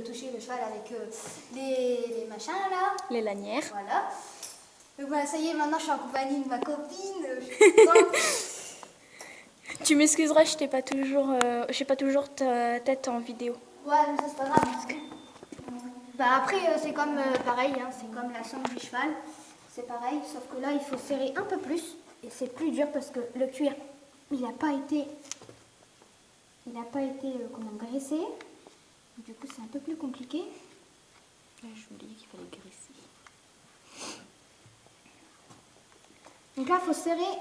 toucher le cheval avec les machins là. Les lanières. Voilà. Donc voilà, ça y est, maintenant je suis en compagnie de ma copine. Je suis contente. Tu m'excuseras, je n'ai pas toujours ta tête en vidéo. Ouais, mais ça c'est pas grave. Bah après, c'est comme pareil, hein, c'est comme la sangle du cheval. C'est pareil, sauf que là, il faut serrer un peu plus. Et c'est plus dur parce que le cuir, il n'a pas été, comment, graissé. Du coup, c'est un peu plus compliqué. Là, je vous dis qu'il fallait graisser. Donc là, il faut serrer.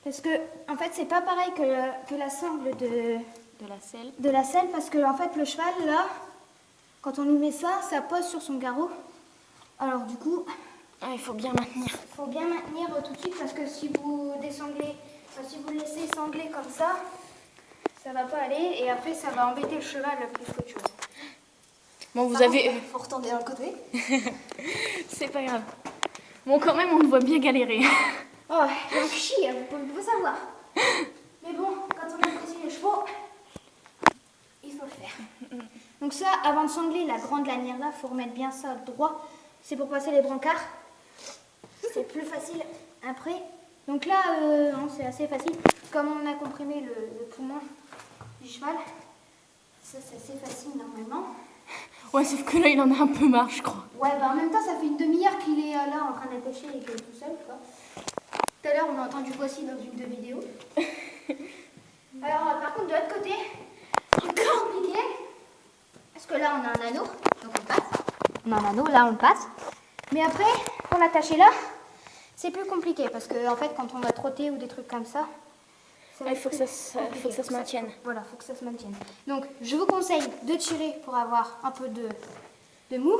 Parce que, en fait, c'est pas pareil que la sangle De la selle. parce que, en fait, le cheval, là, quand on lui met ça, ça pose sur son garrot. Alors, du coup, Ah, il faut bien maintenir. il faut bien maintenir tout de suite parce que si vous désanglez, si vous le laissez sangler comme ça va pas aller et après, ça va embêter le cheval plus qu'autre chose. Bon, vous Par avez... contre, faut retourner d'un côté. C'est pas grave. Bon, quand même, on te voit bien galérer. Oh, j'en chie, vous pouvez pas savoir. Mais bon, quand on apprécie les chevaux, il faut le faire. Donc ça, avant de sangler la grande lanière là, il faut remettre bien ça droit. C'est pour passer les brancards. C'est plus facile après. Donc là, c'est assez facile. Comme on a comprimé le poumon du cheval, ça c'est assez facile normalement. Ouais, sauf que là, il en a un peu marre, je crois. Ouais, bah en même temps, ça fait une demi-heure qu'il est là en train d'attacher et qu'il est tout seul, quoi. Tout à l'heure, on a entendu voici dans une de vidéos. Alors, par contre, de l'autre côté, c'est plus compliqué. Parce que là, on a un anneau, donc on passe. On a un anneau, là, on le passe. Mais après, pour l'attacher là, c'est plus compliqué. Parce que, en fait, quand on va trotter ou des trucs comme ça, Il faut que ça se maintienne. Voilà, il faut que ça se maintienne. Donc, je vous conseille de tirer pour avoir un peu de mou.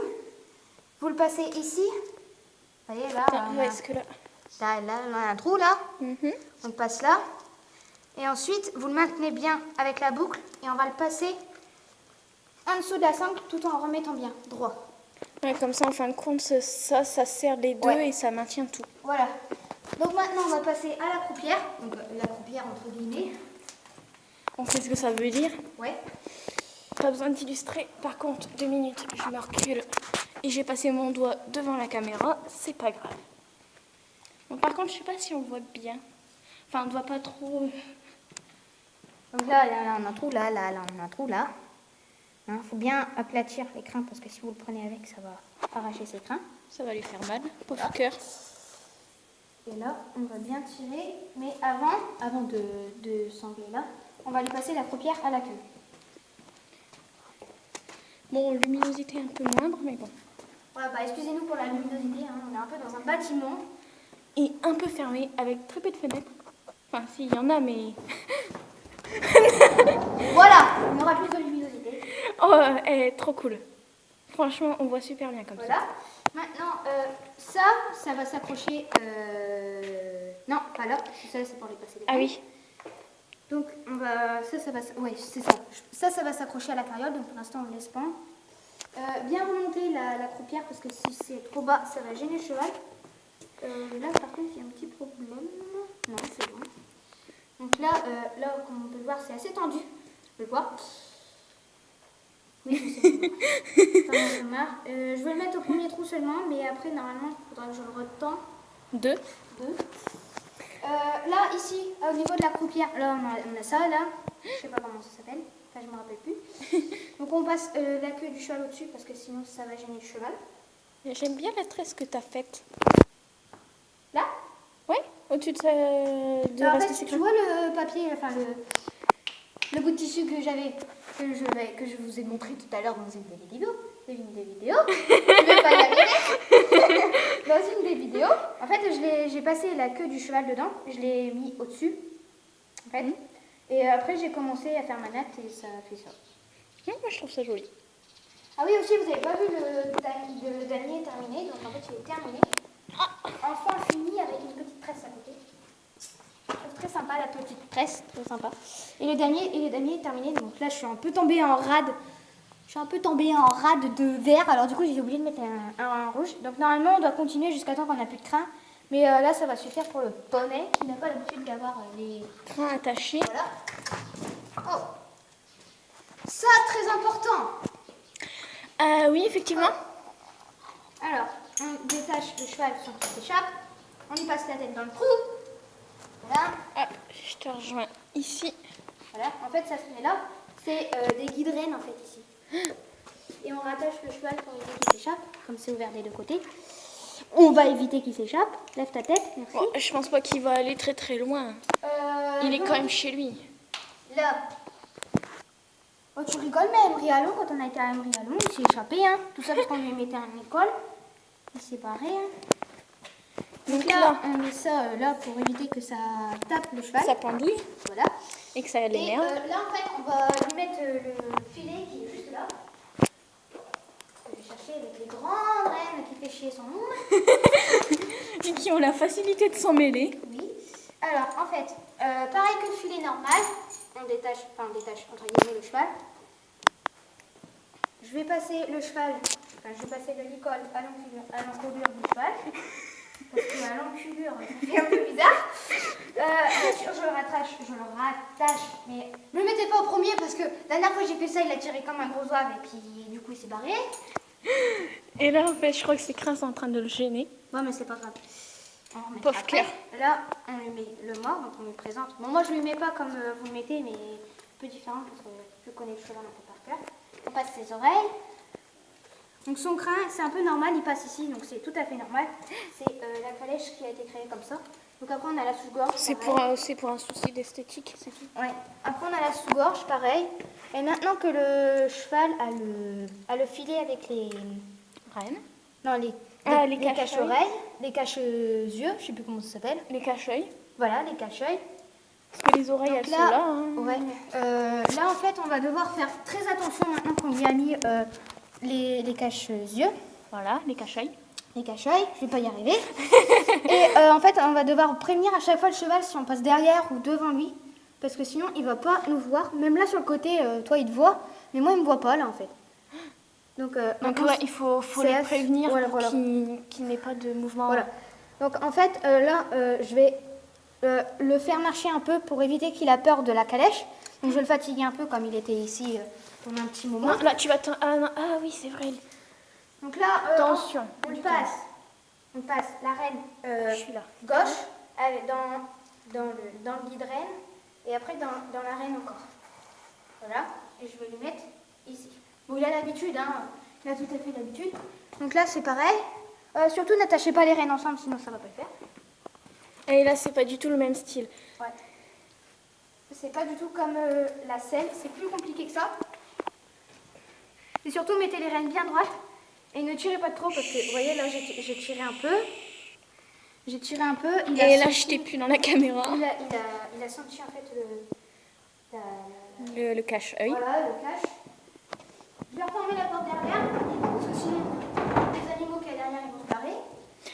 Vous le passez ici. Vous voyez, là, Où est-ce que là là, on a un trou, là. Mhm. On passe là. Et ensuite, vous le maintenez bien avec la boucle. Et on va le passer en dessous de la sangle tout en remettant bien droit. Ouais, comme ça, en fin de compte, ça serre les deux Ouais. et ça maintient tout. Voilà. Donc maintenant, on va passer à la croupière. Donc, la croupière, entre guillemets. On sait ce que ça veut dire. Ouais. Pas besoin d'illustrer. Par contre, 2 minutes, je me recule et j'ai passé mon doigt devant la caméra. C'est pas grave. Bon, par contre, je sais pas si on voit bien. Enfin, on ne voit pas trop. Donc là, on a un trou là, on a un trou là. Hein, faut bien aplatir les crins parce que si vous le prenez avec, ça va arracher ses crins. Ça va lui faire mal. Pauvre cœur. Et là, on va bien tirer. Mais avant de sangler là, on va lui passer la croupière à la queue. Bon, luminosité un peu moindre, mais bon. Voilà, bah, excusez-nous pour la luminosité, hein, on est un peu dans un bâtiment. Et un peu fermé, avec très peu de fenêtres. Enfin, si, il y en a, mais... Voilà, on aura plus de luminosité. Oh, elle est trop cool. Franchement, on voit super bien comme Voilà. ça. Maintenant, ça va s'accrocher... Non, pas là, ça c'est pour les passer les Ah mains. oui. Donc, on va... Ça va... Oui, c'est ça. Ça va s'accrocher à la carriole, donc pour l'instant, on le laisse pendre. Bien remonter la croupière, parce que si c'est trop bas, ça va gêner le cheval. Là, par contre, il y a un petit problème. Non, c'est bon. Donc là, comme on peut le voir, c'est assez tendu. Je le vois. Oui, je sais. J'en ai marre. Je vais le mettre au premier trou seulement, mais après, normalement, il faudra que je le retends. 2. Là, ici, au niveau de la croupière, là, on a ça, là. Je sais pas comment ça s'appelle. Enfin, je me rappelle plus. Donc, on passe la queue du cheval au-dessus, parce que sinon, ça va gêner le cheval. J'aime bien la tresse que tu as faite. Là? Ouais, au-dessus de Alors, en reste fait, tu séquence. vois le papier, enfin, le bout de tissu que j'avais, que je vous ai montré tout à l'heure dans une des vidéos. Je vais pas y arriver. Dans une des vidéos, en fait, j'ai passé la queue du cheval dedans, je l'ai mis au-dessus, en fait. Et après, j'ai commencé à faire ma natte et ça a fait ça. Ouais, moi, je trouve ça joli. Ah oui, aussi, vous n'avez pas vu le damier terminé, donc en fait, il est terminé. Enfin fini avec une petite tresse à côté. Très sympa la petite tresse, très sympa. Et le damier est terminé, donc là, je suis un peu tombée en rade. Je suis un peu tombée en rade de vert, alors du coup, j'ai oublié de mettre un rouge. Donc normalement, on doit continuer jusqu'à temps qu'on n'a plus de crin. Mais là, ça va suffire pour le poney qui n'a pas l'habitude d'avoir les Train attaché. Voilà. Oh. Ça, très important. Oui, effectivement. Alors, on détache le cheval sans qu'il s'échappe. On lui passe la tête dans le trou. Voilà. Hop, je te rejoins ici. Voilà. En fait, ça se met là. C'est des guides-rennes en fait ici. Et on rattache le cheval pour éviter qu'il s'échappe. Comme c'est ouvert des deux côtés. On va éviter qu'il s'échappe. Lève ta tête, merci. Bon, je pense pas qu'il va aller très très loin. Il est donc, quand même chez lui. Là. Oh, tu rigoles, mais Emery Allon, quand on a été à Emery Allon, il s'est échappé. Hein. Tout ça parce qu'on lui mettait une école. Il s'est barré. Hein. Donc là, on met ça là pour éviter que ça tape le cheval. Ça pendouille. Voilà. Et que ça Et l'énerve. là, en fait, on va lui mettre le filet qui est juste là. Je vais chercher avec les grandes rennes qui fait chier son monde. Et qui ont la facilité de s'en mêler. Oui. Alors, en fait, pareil que le filet normal, on détache, entre guillemets le cheval. Je vais passer le cheval, je vais passer le licol à l'encolure du cheval. Parce qu'à l'enculure, ça fait un peu bizarre. Bien sûr, je le rattache, mais ne le mettez pas au premier parce que la dernière fois que j'ai fait ça, il a tiré comme un gros zouave et puis du coup il s'est barré. Et là, en fait, je crois que c'est Crasse en train de le gêner. Ouais, mais c'est pas grave. Pauvre cœur. Là, on lui met le mort, donc on lui présente. Bon, moi je lui mets pas comme vous le mettez, mais un peu différent parce que je connais le cheval un peu par cœur. On passe ses oreilles. Donc son crin, c'est un peu normal, il passe ici, donc c'est tout à fait normal. C'est la calèche qui a été créée comme ça. Donc après on a la sous-gorge. C'est pour un souci d'esthétique, c'est tout. Ouais. Après on a la sous-gorge, pareil. Et maintenant que le cheval a le filet avec les Rennes. Non, les cache-oreilles, les cache-yeux, je sais plus comment ça s'appelle. Les cache-œils. Voilà, les cache-yeux. Parce que les oreilles, Donc elles sont là. Hein. Ouais. Là en fait on va devoir faire très attention maintenant qu'on lui a mis les cache-yeux. Voilà, les cache-œils. Les cache-œils, je vais pas y arriver. Et en fait, on va devoir prévenir à chaque fois le cheval si on passe derrière ou devant lui. Parce que sinon, il va pas nous voir. Même là, sur le côté, toi, il te voit. Mais moi, il me voit pas, là, en fait. Donc ouais, il faut les prévenir pour qu'il n'ait pas de mouvement. Voilà. Donc, en fait, là, je vais le faire marcher un peu pour éviter qu'il a peur de la calèche. Donc, je vais le fatiguer un peu comme il était ici pendant un petit moment. Non, là, tu vas... Ah oui, c'est vrai. Donc là, attention. On passe la reine je suis là. gauche dans le guide reine et après dans la reine encore. Voilà, et je vais lui mettre ici. Bon, il a l'habitude, hein. Il a tout à fait l'habitude. Donc là, c'est pareil. Surtout, n'attachez pas les rennes ensemble, sinon ça va pas le faire. Et là, c'est pas du tout le même style. Ouais. C'est pas du tout comme la selle, c'est plus compliqué que ça. Et surtout, mettez les rennes bien droites. Et ne tirez pas trop parce que, vous voyez, là, j'ai tiré un peu. J'ai tiré un peu. Et là, je t'ai plus dans la caméra. Il a senti, en fait, le cache-œil. Voilà, le cache. Je vais refermer la porte derrière, parce que sinon, les animaux qu'il y a derrière, ils vont se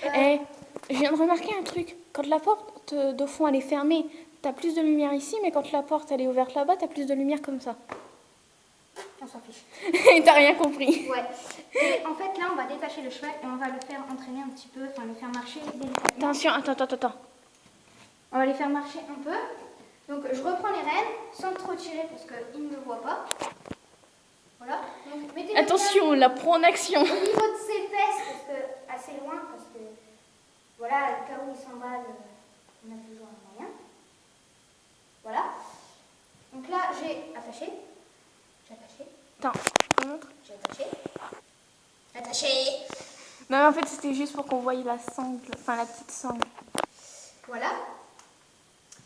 barrer. Je viens de remarquer un truc. Quand la porte de fond, elle est fermée, t'as plus de lumière ici, mais quand la porte, elle est ouverte là-bas, t'as plus de lumière comme ça. On s'en fiche. T'as rien compris. Ouais. Et en fait, là, on va détacher le cheval et on va le faire entraîner un petit peu, enfin, le faire marcher délicatement. Attention, attends. On va les faire marcher un peu. Donc, je reprends les rênes sans trop tirer parce qu'ils ne me voient pas. Voilà. Donc, mettez attention, la prend en action. Au niveau de ses fesses, parce que assez loin, parce que voilà, le cas où il s'emballe, on a toujours un moyen. Voilà. Donc là, j'ai attaché. Attends, je montre. J'ai attaché. Non, en fait, c'était juste pour qu'on voie la sangle, enfin la petite sangle. Voilà.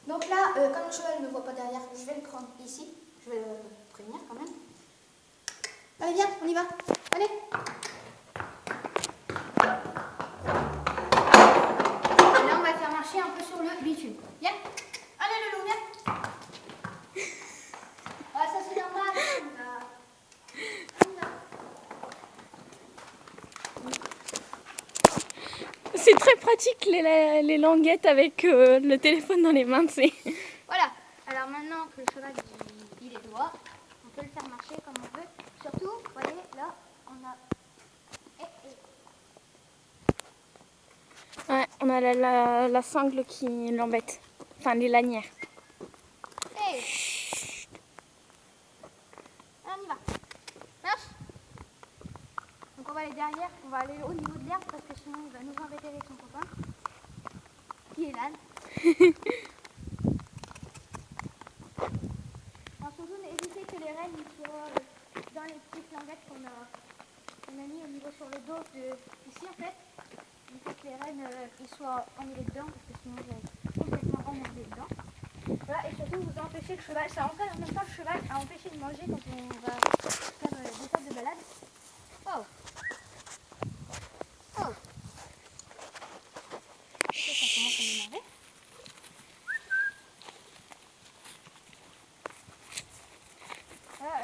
Donc là, comme le cheval ne me voit pas derrière, je vais le prendre ici. Je vais le prévenir quand même. Allez, viens, on y va. Allez. Et là, on va le faire marcher un peu sur le bitume. Viens. Allez, le loup, viens. Ah, ça c'est normal. C'est très pratique les languettes avec le téléphone dans les mains, tu sais. Voilà. Alors maintenant que le cheval il est droit, on peut le faire marcher comme on veut. Surtout, vous voyez, là, on a... Ouais, on a la sangle qui l'embête. Enfin, les lanières. Hey. On y va. Marche. derrière, on va aller au niveau de l'herbe parce que sinon il va nous embêter avec son copain. Qui est l'âne. Alors surtout éviter que les rennes ils soient dans les petites languettes qu'on a mis au niveau sur le dos ici en fait. Il faut que les rennes ils soient emmêlés dedans parce que sinon je vais complètement emmerder dedans. Voilà, et surtout vous empêchez le cheval, ça entraîne en même temps le cheval à empêcher de manger quand on va faire des étapes de balade. Oh. Oh. Ça commence à m'énerver.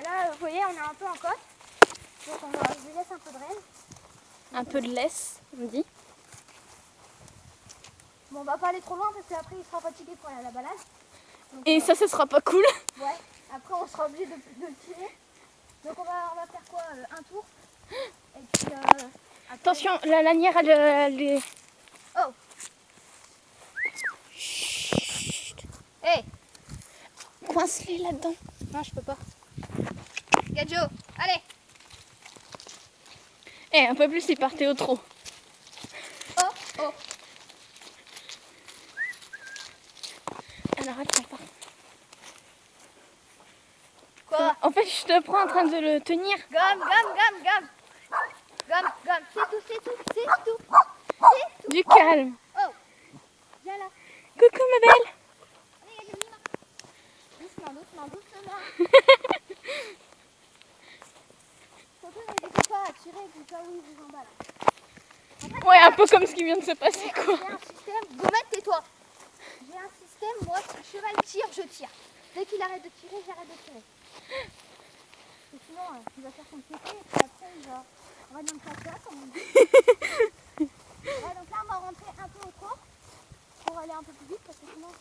Là, vous voyez, on est un peu en côte. Donc je lui laisse un peu de renne. Un peu de laisse, on dit. Bon, on va pas aller trop loin parce qu'après il sera fatigué pour aller à la balade. Donc, Et ça sera pas cool. Ouais, après on sera obligé de le tirer. Donc on va faire quoi, un tour. Et puis après... Attention, la lanière, elle est... Oh. Chut. Hey. Coince-les là-dedans. Non, je peux pas. Gadjo, allez. Eh, un peu plus, il partait au trot. Oh, oh. Alors attends, pardon. Quoi? En fait, je te prends en train de le tenir. Gomme, gomme, gomme, gomme. Gomme, gomme. C'est tout, c'est tout, c'est tout. C'est tout. Du calme. Oh. Viens là. Coucou ma belle. Allez, Gadjo, viens. Doucement, doucement, doucement. Surtout n'hésitez pas à tirer du cas où il vous emballe. Ouais, un peu comme ce qui vient de se passer, quoi. J'ai un système. Gommette, tais-toi. J'ai un système, moi, si le cheval tire, je tire. Dès qu'il arrête de tirer, j'arrête de tirer. Parce que sinon, il va faire son pied et puis après, on va dans le caca, comme on dit. Ouais, donc là, on va rentrer un peu au trot pour aller un peu plus vite parce que sinon,